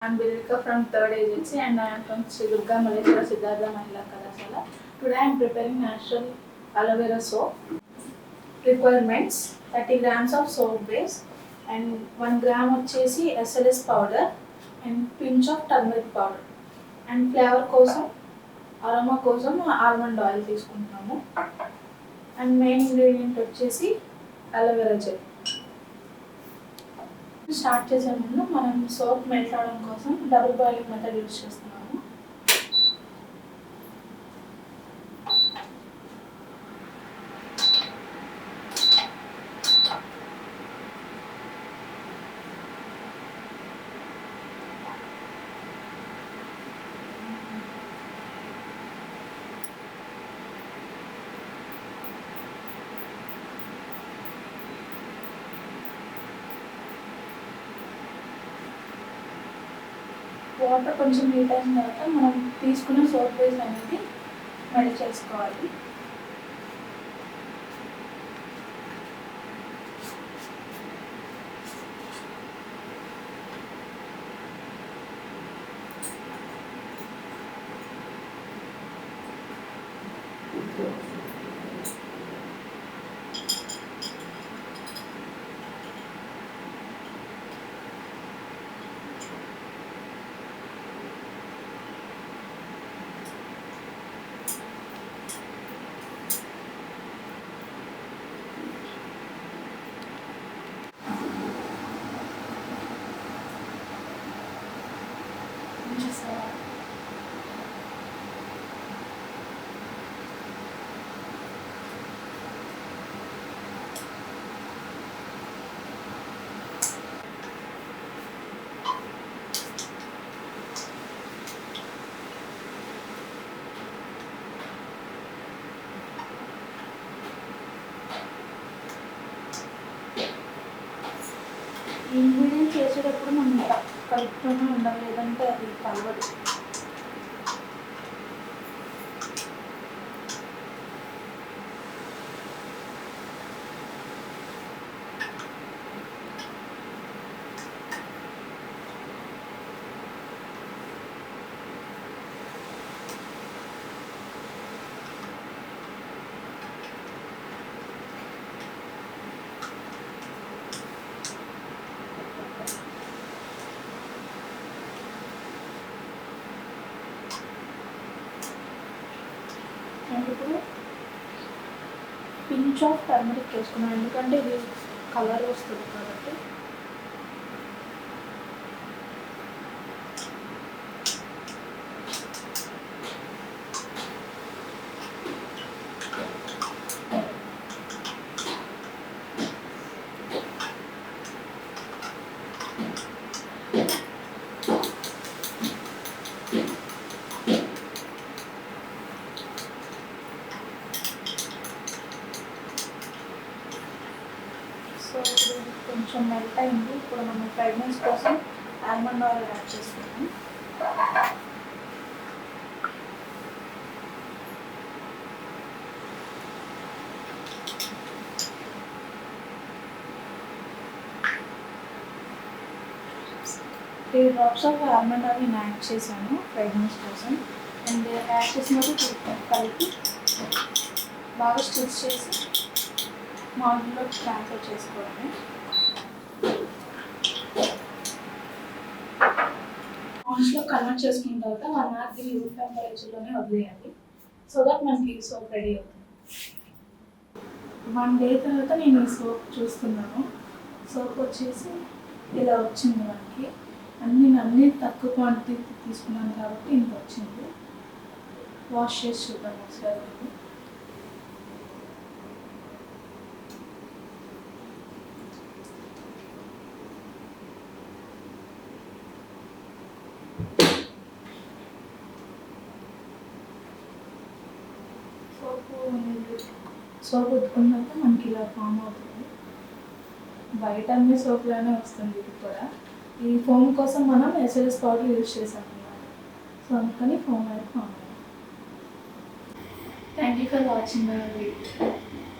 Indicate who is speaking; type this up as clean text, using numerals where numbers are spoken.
Speaker 1: I'm Bilika from 3rd Agency and I am from Sri Durga Maleshwara Siddhartha Mahila Kalasala. Today I am preparing natural aloe vera soap. Requirements 30 grams of soap base and 1 gram వచ్చేసి SLS powder and pinch of turmeric powder and flavor కోసం aroma కోసం almond oil తీసుకుంటున్నాము and main ingredient వచ్చేసి aloe vera gel. Start చేసే ముందు మనం soap melt అవడం కోసం డబుల్ బాయిలింగ్ మెథడ్ యూజ్ చేస్తున్నాము. వాటర్ కొంచెం హీట్ అయిన తర్వాత మనం తీసుకున్న సోప్ బేస్ అనేది మెల్ట్ చేసుకోవాలి. ఇంగ్రీడియంట్స్ చేసేటప్పుడు మనం కలుపుతూనే ఉండాలి, లేదంటే అది కలవదు. ఇప్పుడు పించ్ ఆఫ్ టర్మరిక్ వేసుకున్నాం, ఎందుకంటే ఇది కలర్ వస్తుంది కాబట్టి. సో ఇది కొంచెం మెల్ట్ అయింది. ఇప్పుడు మనం ఫ్రాగ్రెన్స్ కోసం ఆల్మండ్ ఆయిల్ యాడ్ చేస్తున్నాం. Three drops of almond oil నేను యాడ్ చేశాను ఫ్రాగ్రెన్స్ కోసం. అండ్ యాడ్ చేసినప్పుడు కలిపి బాగా స్టిచ్ చేసి మౌల్డ్లో ట్రాన్స్ఫర్ చేసుకోవాలి. మౌల్డ్స్లో కన్వర్ట్ చేసుకున్న తర్వాత 1 hour దీన్ని రూమ్ టెంపరేచర్లోనే వదిలేయాలి, సో దట్ మనకి సోప్ రెడీ అవుతుంది. 1 day తర్వాత నేను ఈ సోప్ చూస్తున్నాను. సోప్ వచ్చేసి ఇలా వచ్చింది మనకి. అన్నీ తక్కువ క్వాంటిటీ తీసుకున్నాను కాబట్టి ఇంత వచ్చింది. వాష్ చేసి చూద్దాం ఒకసారి. సోప్ ఉతుకున్నాక మనకి ఇలా ఫామ్ అవుతుంది. బయట అన్ని సోప్లోనే వస్తుంది ఇది కూడా. ఈ ఫోమ్ కోసం మనం SLS పౌడర్ యూజ్ చేసాం అన్నమాట. సో అందుకని ఫోమ్ అయితే ఫామ్ అయింది. Thank you for watching my video.